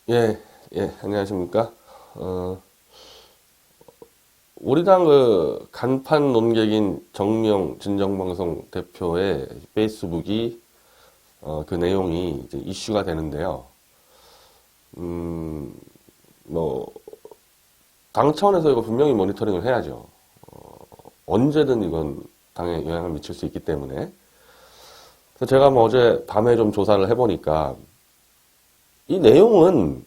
예, 안녕하십니까. 우리 당 그 간판 논객인 정미영 진정방송 대표의 페이스북이, 그 내용이 이제 이슈가 되는데요. 뭐, 당 차원에서 이거 분명히 모니터링을 해야죠. 언제든 이건 당에 영향을 미칠 수 있기 때문에. 그래서 제가 뭐 어제 밤에 좀 조사를 해보니까, 이 내용은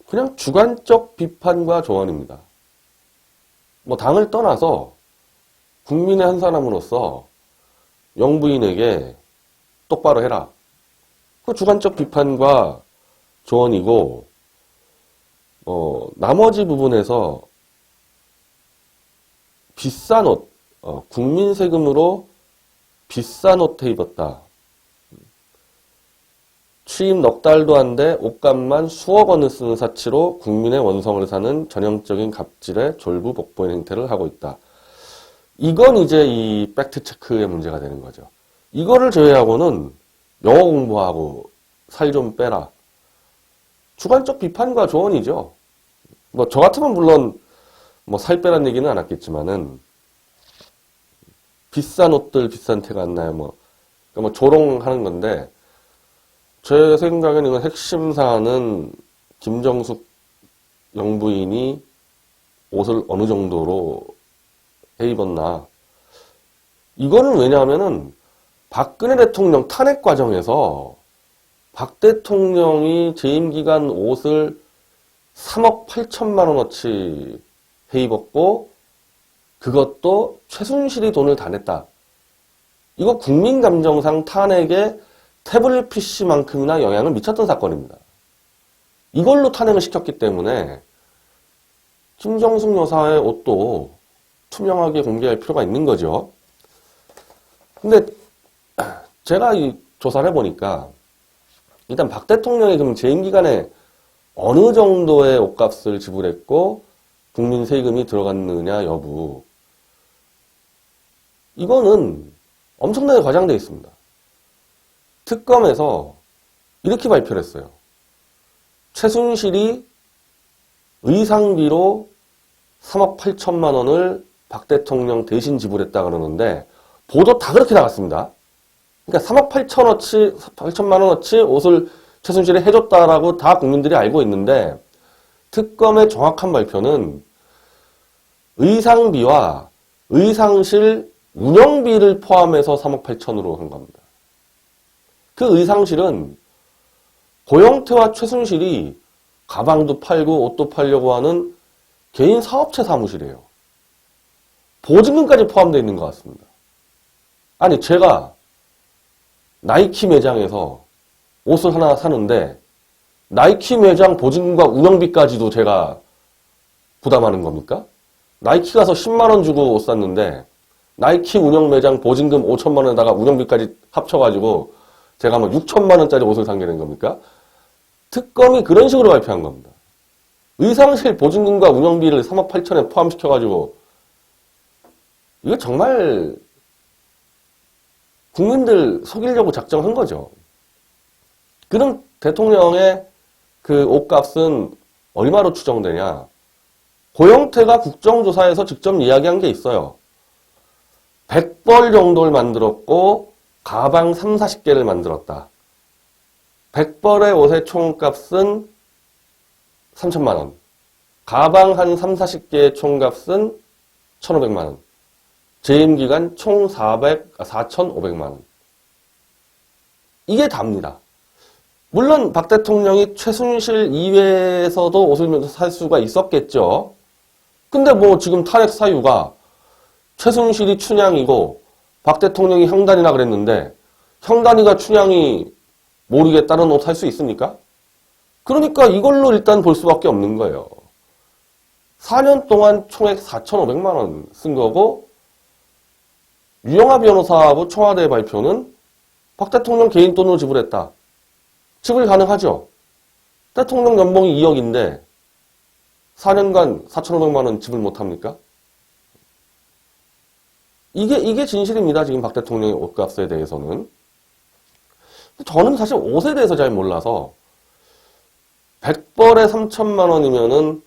그냥 주관적 비판과 조언입니다. 뭐 당을 떠나서 국민의 한 사람으로서 영부인에게 똑바로 해라. 그 주관적 비판과 조언이고, 나머지 부분에서 비싼 옷, 국민 세금으로 비싼 옷 입었다. 취임 넉 달도 안 돼 옷값만 수억 원을 쓰는 사치로 국민의 원성을 사는 전형적인 갑질의 졸부복보인 행태를 하고 있다. 이건 이제 이 팩트체크의 문제가 되는 거죠. 이거를 제외하고는 영어 공부하고 살 좀 빼라. 주관적 비판과 조언이죠. 뭐 저 같으면 물론 뭐 살 빼란 얘기는 안 했겠지만은 비싼 옷들 비싼 태가 안 나요. 뭐 조롱하는 건데 제 생각에는 이건 핵심 사안은 김정숙 영부인이 옷을 어느 정도로 해 입었나. 이거는 왜냐하면은 박근혜 대통령 탄핵 과정에서 박 대통령이 재임 기간 옷을 3억 8천만 원어치 해 입었고 그것도 최순실이 돈을 다 냈다. 이거 국민 감정상 탄핵에 태블릿 PC만큼이나 영향을 미쳤던 사건입니다. 이걸로 탄핵을 시켰기 때문에 김정숙 여사의 옷도 투명하게 공개할 필요가 있는 거죠. 근데 제가 이 조사를 해보니까 일단 박 대통령이 그럼 재임 기간에 어느 정도의 옷값을 지불했고 국민 세금이 들어갔느냐 여부, 이거는 엄청나게 과장되어 있습니다. 특검에서 이렇게 발표를 했어요. 최순실이 의상비로 3억 8천만 원을 박 대통령 대신 지불했다 그러는데 보도 다 그렇게 나갔습니다. 그러니까 3억 8천만 원어치 옷을 최순실이 해줬다라고 다 국민들이 알고 있는데 특검의 정확한 발표는 의상비와 의상실 운영비를 포함해서 3억 8천으로 한 겁니다. 그 의상실은 고영태와 최순실이 가방도 팔고 옷도 팔려고 하는 개인 사업체 사무실이에요. 보증금까지 포함되어 있는 것 같습니다. 아니 제가 나이키 매장에서 옷을 하나 사는데 나이키 매장 보증금과 운영비까지도 제가 부담하는 겁니까? 나이키 가서 10만 원 주고 옷 샀는데 나이키 운영 매장 보증금 5천만 원에다가 운영비까지 합쳐가지고 제가 뭐 6천만 원짜리 옷을 산 게 된 겁니까? 특검이 그런 식으로 발표한 겁니다. 의상실 보증금과 운영비를 3억 8천에 포함시켜가지고 이거 정말 국민들 속이려고 작정한 거죠. 그럼 대통령의 그 옷값은 얼마로 추정되냐? 고영태가 국정조사에서 직접 이야기한 게 있어요. 100벌 정도를 만들었고 가방 3, 40개를 만들었다. 100벌의 옷의 총값은 3천만 원. 가방 한 3, 40개의 총값은 1,500만 원. 재임 기간 총 4,500만 원. 이게 답니다. 물론 박 대통령이 최순실 이외에서도 옷을 살 수가 있었겠죠. 근데 뭐 지금 탄핵 사유가 최순실이 춘향이고 박 대통령이 형단이라 그랬는데 형단이가 춘향이 모르게 다른 옷 살 수 있습니까? 그러니까 이걸로 일단 볼 수밖에 없는 거예요. 4년 동안 총액 4,500만 원 쓴 거고 유영하 변호사하고 청와대 발표는 박 대통령 개인 돈으로 지불했다. 지불 가능하죠. 대통령 연봉이 2억인데 4년간 4,500만 원 지불 못합니까? 이게 진실입니다. 지금 박 대통령의 옷값에 대해서는. 저는 사실 옷에 대해서 잘 몰라서 100벌에 3천만 원이면은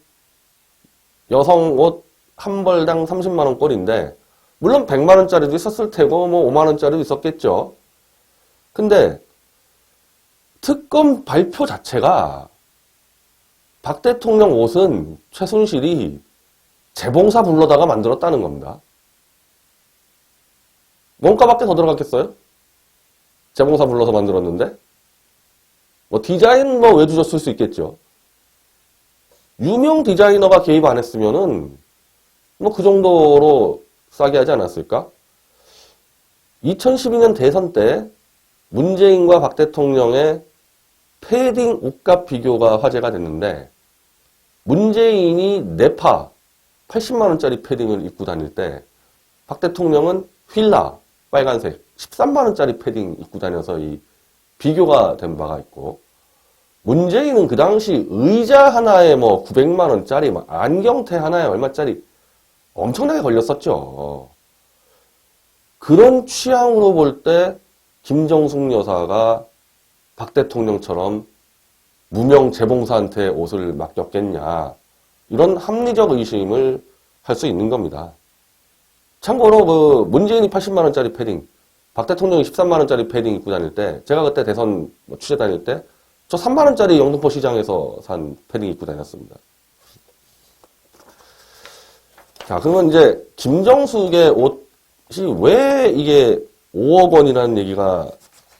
여성 옷 한 벌당 30만 원 꼴인데, 물론 100만 원짜리도 있었을 테고, 뭐 5만 원짜리도 있었겠죠. 근데 특검 발표 자체가 박 대통령 옷은 최순실이 재봉사 불러다가 만들었다는 겁니다. 원가밖에 더 들어갔겠어요? 재봉사 불러서 만들었는데? 뭐 디자인 뭐 외주 줬을 수 있겠죠. 유명 디자이너가 개입 안 했으면은 뭐 그 정도로 싸게 하지 않았을까? 2012년 대선 때 문재인과 박 대통령의 패딩 옷값 비교가 화제가 됐는데, 문재인이 네파 80만 원짜리 패딩을 입고 다닐 때 박 대통령은 휠라 빨간색 13만 원짜리 패딩 입고 다녀서 이 비교가 된 바가 있고, 문재인은 그 당시 의자 하나에 뭐 900만 원짜리, 안경테 하나에 얼마짜리 엄청나게 걸렸었죠. 그런 취향으로 볼 때 김정숙 여사가 박 대통령처럼 무명 재봉사한테 옷을 맡겼겠냐, 이런 합리적 의심을 할 수 있는 겁니다. 참고로 그 문재인이 80만 원짜리 패딩, 박 대통령이 13만 원짜리 패딩 입고 다닐 때, 제가 그때 대선 취재 다닐 때 저 3만 원짜리 영등포 시장에서 산 패딩 입고 다녔습니다. 자, 그러면 이제 김정숙의 옷이 왜 이게 5억 원이라는 얘기가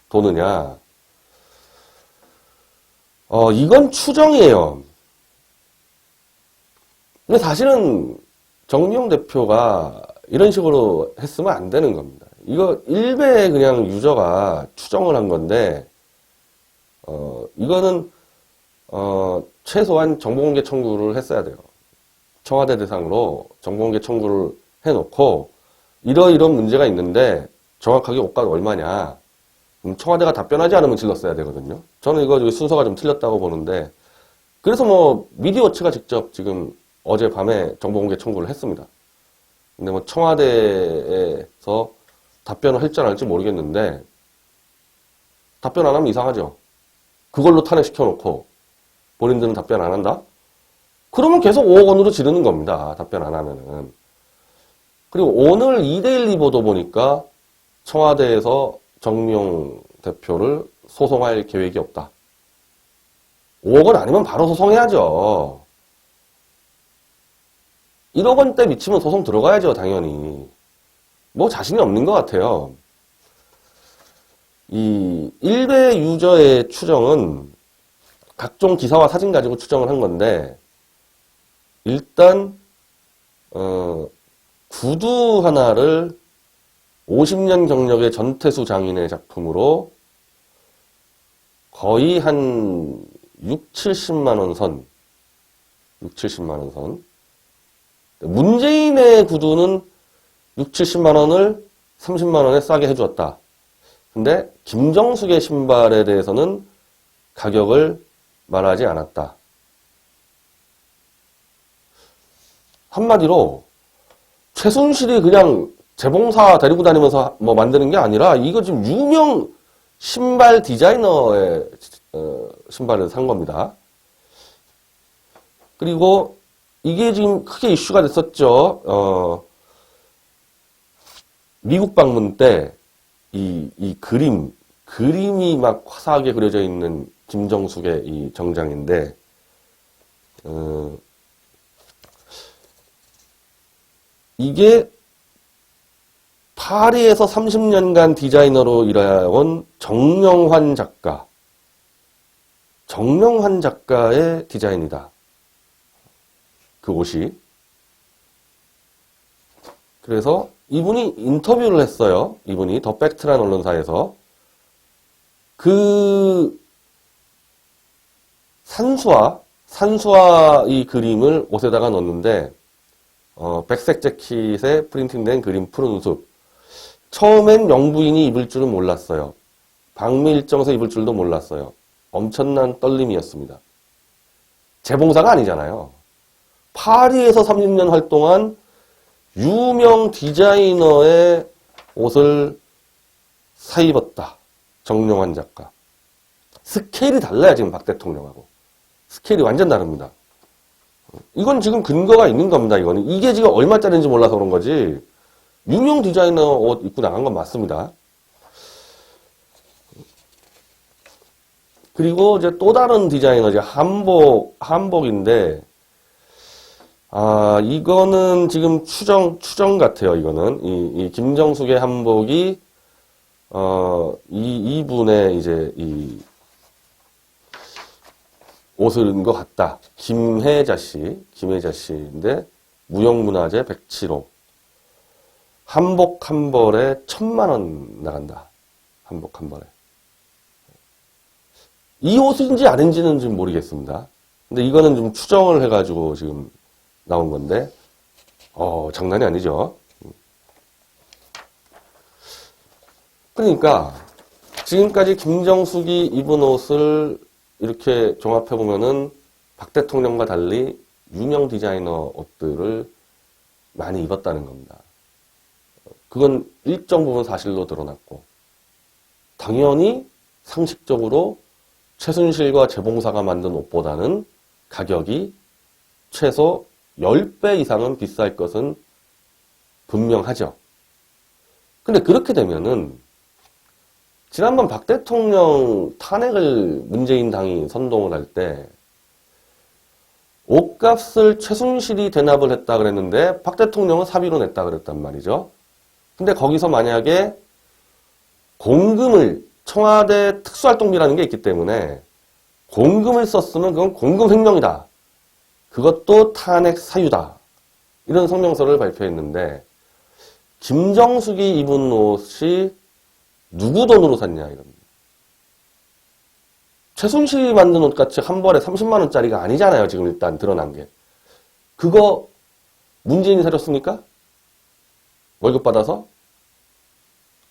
도느냐? 이건 추정이에요. 근데 사실은 정미용 대표가 이런 식으로 했으면 안 되는 겁니다. 이거 일베 그냥 유저가 추정을 한 건데, 이거는 최소한 정보공개 청구를 했어야 돼요. 청와대 대상으로 정보공개 청구를 해놓고 이러이런 문제가 있는데 정확하게 옷값 얼마냐, 청와대가 답변하지 않으면 질렀어야 되거든요. 저는 이거 순서가 좀 틀렸다고 보는데, 그래서 뭐 미디어워치가 직접 지금 어젯밤에 정보공개 청구를 했습니다. 근데 뭐 청와대에서 답변을 할지 안 할지 모르겠는데, 답변 안 하면 이상하죠. 그걸로 탄핵시켜놓고 본인들은 답변 안 한다? 그러면 계속 5억 원으로 지르는 겁니다. 답변 안 하면은. 그리고 오늘 2대1 보도 보니까 청와대에서 정미용 대표를 소송할 계획이 없다. 5억 원 아니면 바로 소송해야죠. 1억 원대 미치면 소송 들어가야죠, 당연히. 뭐 자신이 없는 것 같아요. 이 일베 유저의 추정은 각종 기사와 사진 가지고 추정을 한 건데, 일단 구두 하나를 50년 경력의 전태수 장인의 작품으로 거의 한 6, 70만 원 선. 6, 70만 원 선. 문재인의 구두는 6, 70만 원을 30만 원에 싸게 해주었다. 근데 김정숙의 신발에 대해서는 가격을 말하지 않았다. 한마디로 최순실이 그냥 재봉사 데리고 다니면서 뭐 만드는 게 아니라, 이거 지금 유명 신발 디자이너의 신발을 산 겁니다. 그리고 이게 지금 크게 이슈가 됐었죠. 미국 방문 때 이 그림이 막 화사하게 그려져 있는 김정숙의 이 정장인데, 이게 파리에서 30년간 디자이너로 일해온 정명환 작가의 디자인이다. 그 옷이. 그래서 이분이 인터뷰를 했어요. 이분이 더 팩트라는 언론사에서. 그 산수화 이 그림을 옷에다가 넣었는데, 백색 재킷에 프린팅된 그림 푸른 숲. 처음엔 영부인이 입을 줄은 몰랐어요. 방미 일정에서 입을 줄도 몰랐어요. 엄청난 떨림이었습니다. 재봉사가 아니잖아요. 파리에서 30년 활동한 유명 디자이너의 옷을 사입었다. 정명환 작가. 스케일이 달라요, 지금 박 대통령하고. 스케일이 완전 다릅니다. 이건 지금 근거가 있는 겁니다. 이거는 이게 지금 얼마짜리인지 몰라서 그런 거지. 유명 디자이너 옷 입고 나간 건 맞습니다. 그리고 이제 또 다른 디자이너 이제 한복인데 이거는 지금 추정 같아요. 이거는 이 김정숙의 한복이 이분의 이제 이 옷을 것 같다. 김혜자 씨인데 무형문화재 107호 한복 한 벌에 1,000만 원 나간다. 한복 한 벌에. 이 옷인지 아닌지는 좀 모르겠습니다. 근데 이거는 좀 추정을 해가지고 지금 나온 건데, 장난이 아니죠. 그러니까, 지금까지 김정숙이 입은 옷을 이렇게 종합해보면은 박 대통령과 달리 유명 디자이너 옷들을 많이 입었다는 겁니다. 그건 일정 부분 사실로 드러났고, 당연히 상식적으로 최순실과 재봉사가 만든 옷보다는 가격이 최소 10배 이상은 비쌀 것은 분명하죠. 근데 그렇게 되면은 지난번 박 대통령 탄핵을 문재인 당이 선동을 할 때 옷값을 최순실이 대납을 했다 그랬는데 박 대통령은 사비로 냈다 그랬단 말이죠. 근데 거기서 만약에 공금을 청와대 특수활동비라는 게 있기 때문에 공금을 썼으면 그건 공금 횡령이다. 그것도 탄핵 사유다. 이런 성명서를 발표했는데 김정숙이 입은 옷이 누구 돈으로 샀냐 이겁니다. 최순실이 만든 옷같이 한 벌에 30만 원짜리가 아니잖아요. 지금 일단 드러난 게. 그거 문재인이 사줬습니까? 월급 받아서?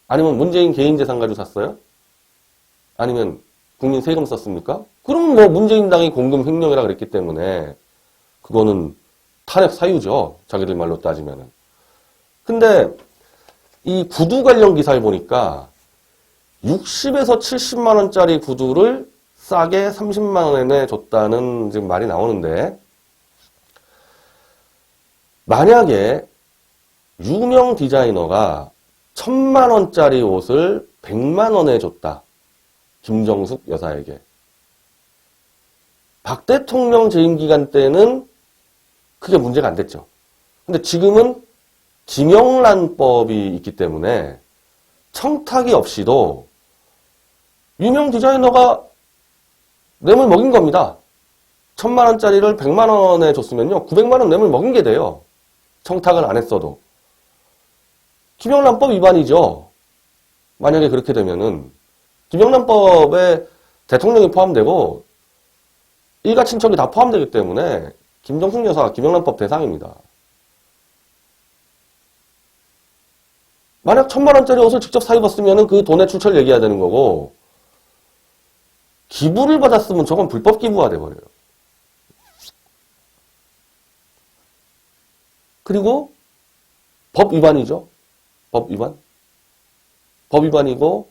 아니면 문재인 개인 재산 가지고 샀어요? 아니면 국민 세금 썼습니까? 그럼 뭐 문재인 당이 공금 횡령이라 그랬기 때문에 그거는 탄핵 사유죠. 자기들 말로 따지면은. 근데 이 구두 관련 기사를 보니까 60에서 70만 원짜리 구두를 싸게 30만 원에 줬다는 지금 말이 나오는데 만약에 유명 디자이너가 1,000만 원짜리 옷을 100만 원에 줬다. 김정숙 여사에게. 박 대통령 재임 기간 때는 크게 문제가 안 됐죠. 근데 지금은 김영란법이 있기 때문에 청탁이 없이도 유명 디자이너가 뇌물 먹인 겁니다. 1,000만 원짜리를 100만 원에 줬으면요. 900만 원 뇌물 먹인 게 돼요. 청탁을 안 했어도. 김영란법 위반이죠. 만약에 그렇게 되면은 김영란법에 대통령이 포함되고 일가 친척이 다 포함되기 때문에 김정숙 여사가 김영란법 대상입니다. 만약 1,000만 원짜리 옷을 직접 사 입었으면 그 돈의 출처를 얘기해야 되는 거고 기부를 받았으면 저건 불법 기부가 돼버려요. 그리고 법 위반이죠. 법 위반. 법 위반이고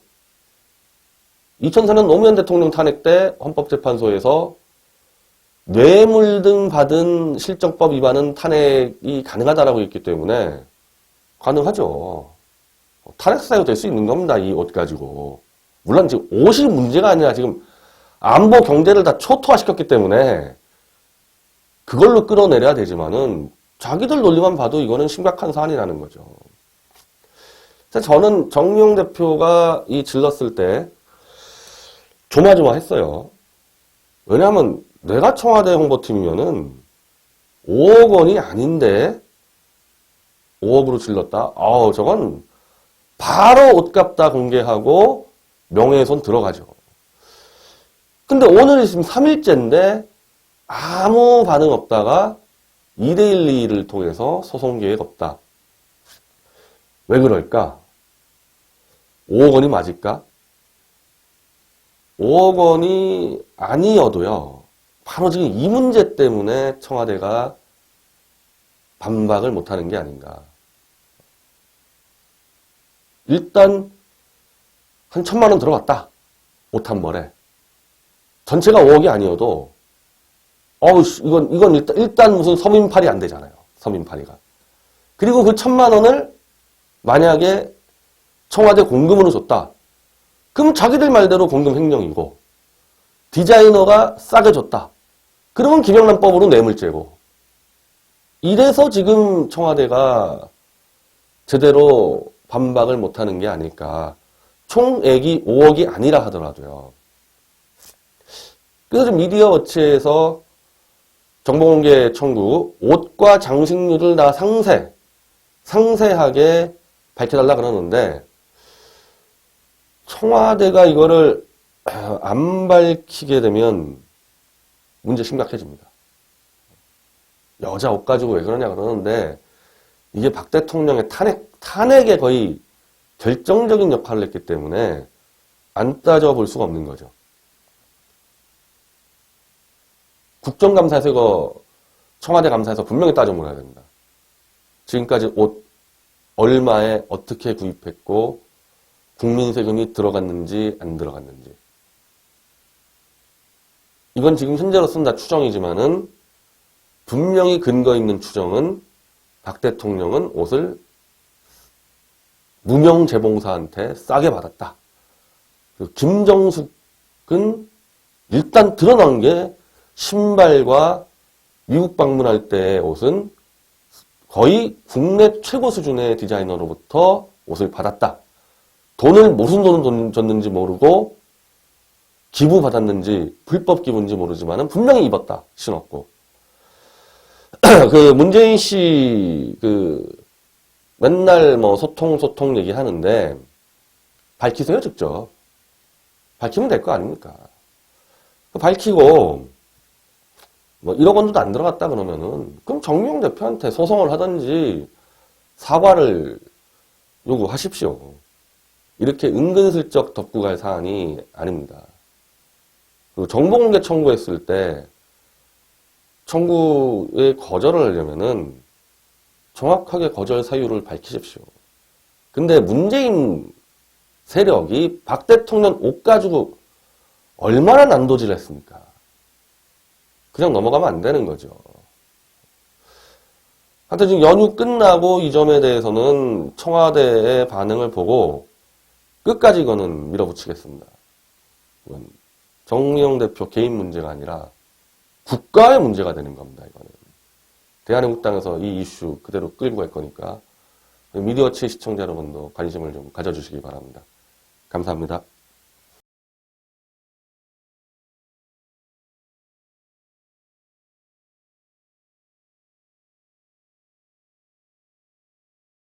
2004년 노무현 대통령 탄핵 때 헌법재판소에서 뇌물 등 받은 실정법 위반은 탄핵이 가능하다라고 했기 때문에 가능하죠. 탄핵 사유 될 수 있는 겁니다. 이 옷 가지고. 물론 지금 옷이 문제가 아니라 지금 안보 경제를 다 초토화시켰기 때문에 그걸로 끌어내려야 되지만은 자기들 논리만 봐도 이거는 심각한 사안이라는 거죠. 저는 정미용 대표가 이 질렀을 때 조마조마했어요. 왜냐하면 내가 청와대 홍보팀이면은 5억 원이 아닌데 5억으로 질렀다? 저건 바로 옷값 다 공개하고 명예훼손 들어가죠. 근데 오늘 지금 3일째인데 아무 반응 없다가 2대1을 통해서 소송 계획 없다. 왜 그럴까? 5억 원이 맞을까? 5억 원이 아니어도요. 바로 지금 이 문제 때문에 청와대가 반박을 못하는 게 아닌가. 일단 한 1,000만 원 들어갔다. 옷 한 벌에. 전체가 5억이 아니어도 어우, 이건 일단 무슨 서민팔이 안 되잖아요. 서민팔이가. 그리고 그 1,000만 원을 만약에 청와대 공금으로 줬다. 그럼 자기들 말대로 공금 횡령이고, 디자이너가 싸게 줬다. 그러면 김영란법으로 뇌물죄고. 이래서 지금 청와대가 제대로 반박을 못하는 게 아닐까. 총액이 5억이 아니라 하더라도요. 그래서 지금 미디어 워치에서 정보공개 청구, 옷과 장식류를 다 상세하게 밝혀달라 그러는데, 청와대가 이거를 안 밝히게 되면 문제 심각해집니다. 여자 옷 가지고 왜 그러냐 그러는데, 이게 박 대통령의 탄핵에 거의 결정적인 역할을 했기 때문에 안 따져볼 수가 없는 거죠. 국정감사에서 이거 청와대 감사에서 분명히 따져 물어야 됩니다. 지금까지 옷 얼마에 어떻게 구입했고 국민 세금이 들어갔는지 안 들어갔는지. 이건 지금 현재로서는 다 추정이지만은 분명히 근거 있는 추정은 박 대통령은 옷을 무명 재봉사한테 싸게 받았다. 김정숙은 일단 드러난 게 신발과 미국 방문할 때의 옷은 거의 국내 최고 수준의 디자이너로부터 옷을 받았다. 무슨 돈을 줬는지 모르고 기부받았는지 불법 기부인지 모르지만은 분명히 입었다. 신었고. 그 문재인 씨 맨날 뭐 소통 얘기하는데 밝히세요, 직접. 밝히면 될 거 아닙니까? 밝히고 뭐 1억 원도 안 들어갔다 그러면은 그럼 정미용 대표한테 소송을 하든지 사과를 요구하십시오. 이렇게 은근슬쩍 덮고 갈 사안이 아닙니다. 그리고 정보공개 청구했을 때 청구에 거절을 하려면은 정확하게 거절 사유를 밝히십시오. 근데 문재인 세력이 박 대통령 옷 가지고 얼마나 난도질을 했습니까? 그냥 넘어가면 안 되는 거죠. 하여튼 지금 연휴 끝나고 이 점에 대해서는 청와대의 반응을 보고 끝까지 이거는 밀어붙이겠습니다. 이건 정미용 대표 개인 문제가 아니라 국가의 문제가 되는 겁니다. 이거는. 대한민국당에서 이 이슈 그대로 끌고 갈 거니까 미디어치 시청자 여러분도 관심을 좀 가져주시기 바랍니다. 감사합니다.